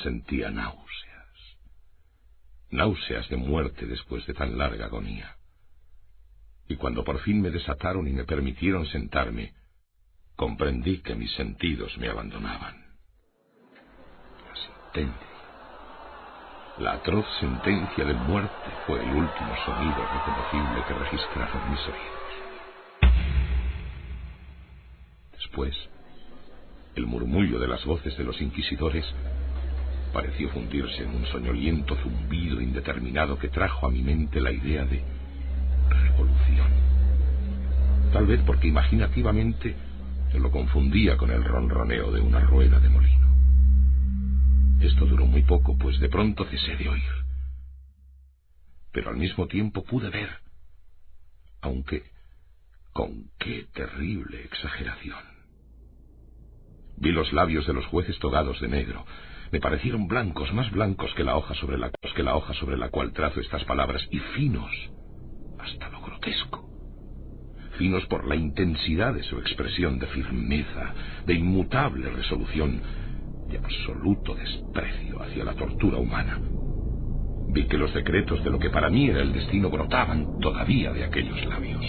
sentía náuseas de muerte después de tan larga agonía. Y cuando por fin me desataron y me permitieron sentarme, comprendí que mis sentidos me abandonaban. La sentencia, la atroz sentencia de muerte fue el último sonido reconocible que registraron mis oídos. Después, el murmullo de las voces de los inquisidores pareció fundirse en un soñoliento zumbido indeterminado que trajo a mi mente la idea de revolución. Tal vez porque imaginativamente se lo confundía con el ronroneo de una rueda de molino. Esto duró muy poco, pues de pronto cesé de oír. Pero al mismo tiempo pude ver, aunque con qué terrible exageración. Vi los labios de los jueces togados de negro. Me parecieron blancos, más blancos que la hoja sobre la cual trazo estas palabras, y finos hasta lo grotesco. Finos por la intensidad de su expresión de firmeza, de inmutable resolución, de absoluto desprecio hacia la tortura humana. Vi que los secretos de lo que para mí era el destino brotaban todavía de aquellos labios.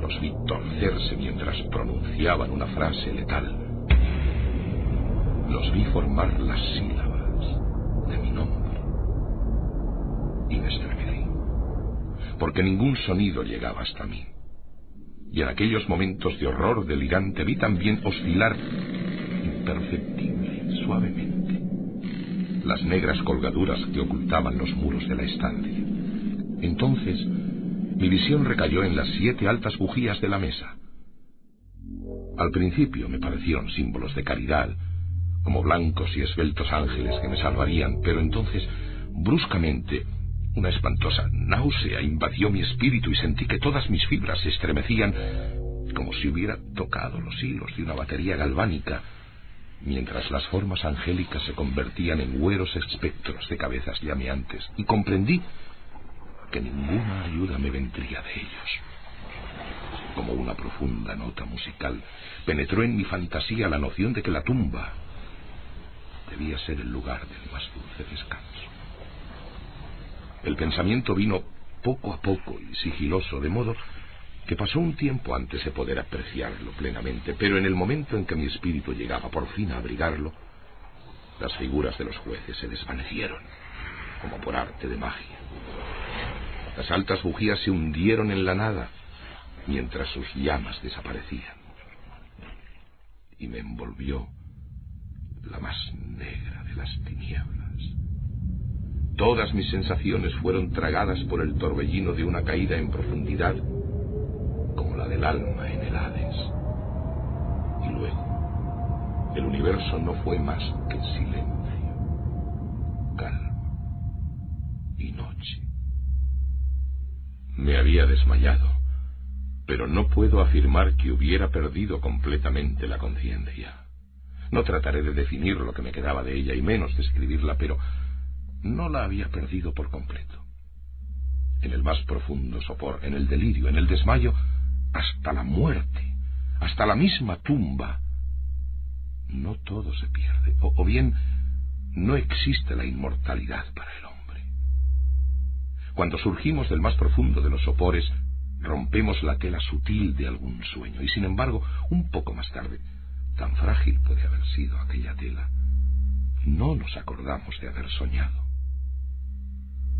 Los vi torcerse mientras pronunciaban una frase letal. Los vi formar las sílabas de mi nombre. Y me estremecí, porque ningún sonido llegaba hasta mí. Y en aquellos momentos de horror delirante vi también oscilar imperceptible, suavemente, las negras colgaduras que ocultaban los muros de la estancia. Entonces, mi visión recayó en las 7 altas bujías de la mesa. Al principio me parecieron símbolos de caridad, como blancos y esbeltos ángeles que me salvarían, pero entonces, bruscamente, una espantosa náusea invadió mi espíritu y sentí que todas mis fibras se estremecían como si hubiera tocado los hilos de una batería galvánica, mientras las formas angélicas se convertían en güeros espectros de cabezas llameantes, y comprendí que ninguna ayuda me vendría de ellos. Como una profunda nota musical, penetró en mi fantasía la noción de que la tumba debía ser el lugar del más dulce descanso. El pensamiento vino poco a poco y sigiloso, de modo que pasó un tiempo antes de poder apreciarlo plenamente, pero en el momento en que mi espíritu llegaba por fin a abrigarlo, las figuras de los jueces se desvanecieron, como por arte de magia. Las altas bujías se hundieron en la nada, mientras sus llamas desaparecían. Y me envolvió la más negra de las tinieblas. Todas mis sensaciones fueron tragadas por el torbellino de una caída en profundidad, como la del alma en el Hades. Y luego, el universo no fue más que silencio, calma y noche. Me había desmayado, pero no puedo afirmar que hubiera perdido completamente la conciencia. No trataré de definir lo que me quedaba de ella, y menos describirla, pero no la había perdido por completo. En el más profundo sopor, en el delirio, en el desmayo, hasta la muerte, hasta la misma tumba, no todo se pierde, o bien no existe la inmortalidad para el hombre. Cuando surgimos del más profundo de los sopores, rompemos la tela sutil de algún sueño, y sin embargo, un poco más tarde, tan frágil puede haber sido aquella tela, no nos acordamos de haber soñado.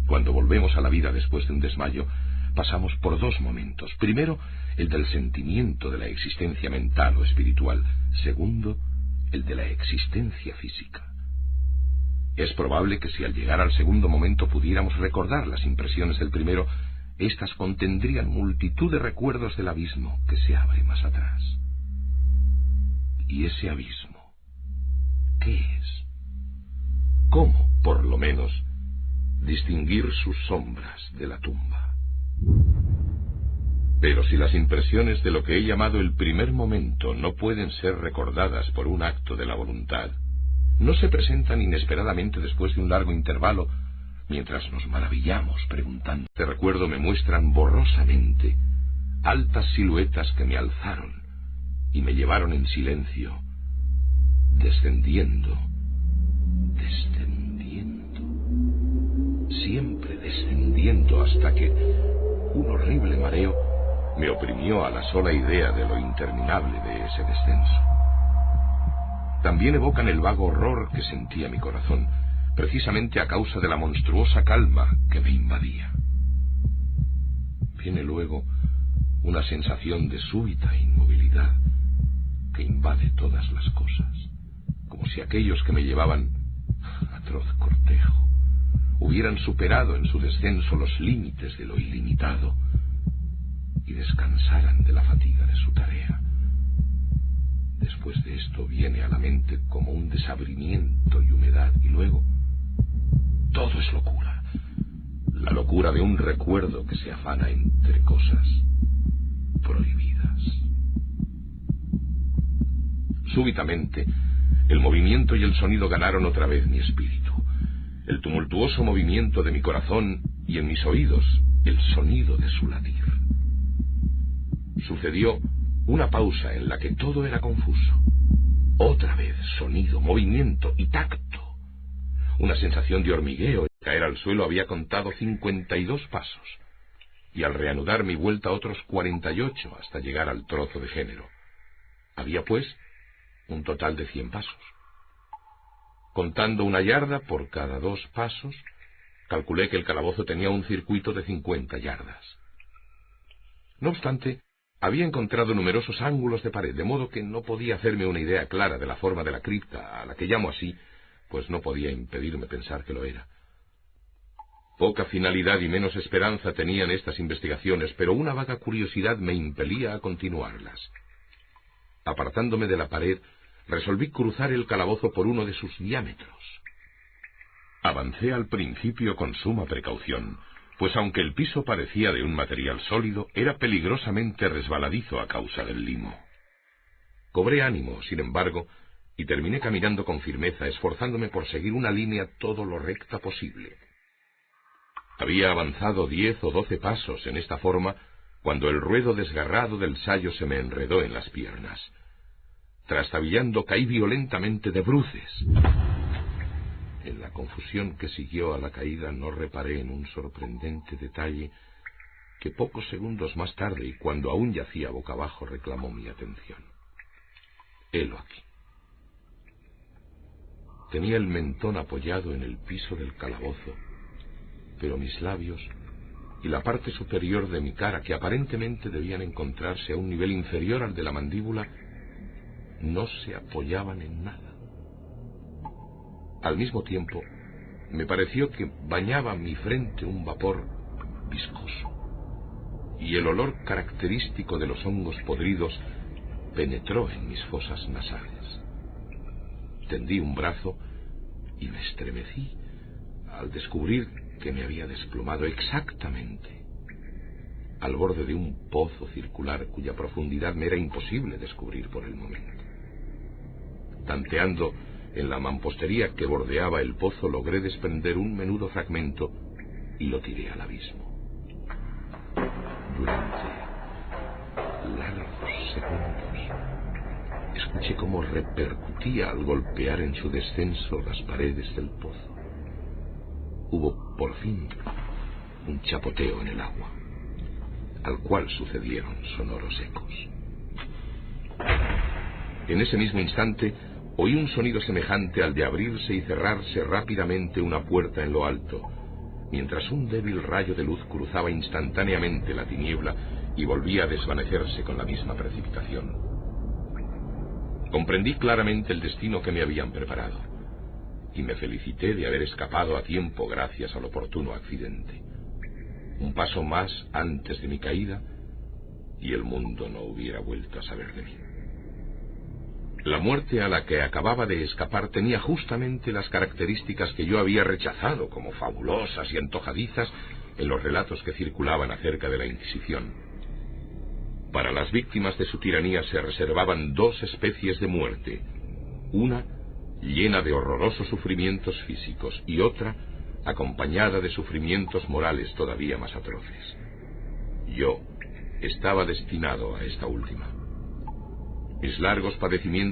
Cuando volvemos a la vida después de un desmayo, pasamos por 2 momentos. Primero, el del sentimiento de la existencia mental o espiritual. Segundo, el de la existencia física. Es probable que si al llegar al segundo momento pudiéramos recordar las impresiones del primero, éstas contendrían multitud de recuerdos del abismo que se abre más atrás. ¿Y ese abismo qué es? ¿Cómo, por lo menos, distinguir sus sombras de la tumba? Pero si las impresiones de lo que he llamado el primer momento no pueden ser recordadas por un acto de la voluntad, no se presentan inesperadamente después de un largo intervalo, mientras nos maravillamos preguntando. De recuerdo me muestran borrosamente altas siluetas que me alzaron y me llevaron en silencio, descendiendo, me oprimió a la sola idea de lo interminable de ese descenso. También evocan el vago horror que sentía mi corazón, precisamente a causa de la monstruosa calma que me invadía. Viene luego una sensación de súbita inmovilidad que invade todas las cosas, como si aquellos que me llevaban, atroz cortejo, hubieran superado en su descenso los límites de lo ilimitado y descansaran de la fatiga de su tarea. Después de esto viene a la mente como un desabrimiento y humedad, y luego todo es locura, la locura de un recuerdo que se afana entre cosas prohibidas. Súbitamente, el movimiento y el sonido ganaron otra vez mi espíritu. El tumultuoso movimiento de mi corazón y en mis oídos el sonido de su latir. Sucedió una pausa en la que todo era confuso. Otra vez sonido, movimiento y tacto. Una sensación de hormigueo. Al caer al suelo había contado 52 pasos, y al reanudar mi vuelta otros 48 hasta llegar al trozo de género. Había, pues, un total de 100 pasos. Contando 1 yarda por cada 2 pasos, calculé que el calabozo tenía un circuito de 50 yardas. No obstante, había encontrado numerosos ángulos de pared, de modo que no podía hacerme una idea clara de la forma de la cripta, a la que llamo así, pues no podía impedirme pensar que lo era. Poca finalidad y menos esperanza tenían estas investigaciones, pero una vaga curiosidad me impelía a continuarlas. Apartándome de la pared, resolví cruzar el calabozo por uno de sus diámetros. Avancé al principio con suma precaución, pues aunque el piso parecía de un material sólido, era peligrosamente resbaladizo a causa del limo. Cobré ánimo, sin embargo, y terminé caminando con firmeza, esforzándome por seguir una línea todo lo recta posible. Había avanzado 10 o 12 pasos en esta forma, cuando el ruedo desgarrado del sayo se me enredó en las piernas. Trastabillando, caí violentamente de bruces. En la confusión que siguió a la caída no reparé en un sorprendente detalle que pocos segundos más tarde, y cuando aún yacía boca abajo, reclamó mi atención. Helo aquí. Tenía el mentón apoyado en el piso del calabozo, pero mis labios y la parte superior de mi cara, que aparentemente debían encontrarse a un nivel inferior al de la mandíbula, no se apoyaban en nada. Al mismo tiempo, me pareció que bañaba mi frente un vapor viscoso, y el olor característico de los hongos podridos penetró en mis fosas nasales. Tendí un brazo y me estremecí al descubrir que me había desplomado exactamente al borde de un pozo circular cuya profundidad me era imposible descubrir por el momento. Tanteando en la mampostería que bordeaba el pozo, logré desprender un menudo fragmento y lo tiré al abismo. Durante largos segundos escuché cómo repercutía al golpear en su descenso las paredes del pozo. Hubo, por fin, un chapoteo en el agua, al cual sucedieron sonoros ecos. En ese mismo instante oí un sonido semejante al de abrirse y cerrarse rápidamente una puerta en lo alto, mientras un débil rayo de luz cruzaba instantáneamente la tiniebla y volvía a desvanecerse con la misma precipitación. Comprendí claramente el destino que me habían preparado, y me felicité de haber escapado a tiempo gracias al oportuno accidente. Un paso más antes de mi caída, y el mundo no hubiera vuelto a saber de mí. La muerte a la que acababa de escapar tenía justamente las características que yo había rechazado como fabulosas y antojadizas en los relatos que circulaban acerca de la Inquisición. Para las víctimas de su tiranía se reservaban 2 especies de muerte, una llena de horrorosos sufrimientos físicos y otra acompañada de sufrimientos morales todavía más atroces. Yo estaba destinado a esta última. Mis largos padecimientos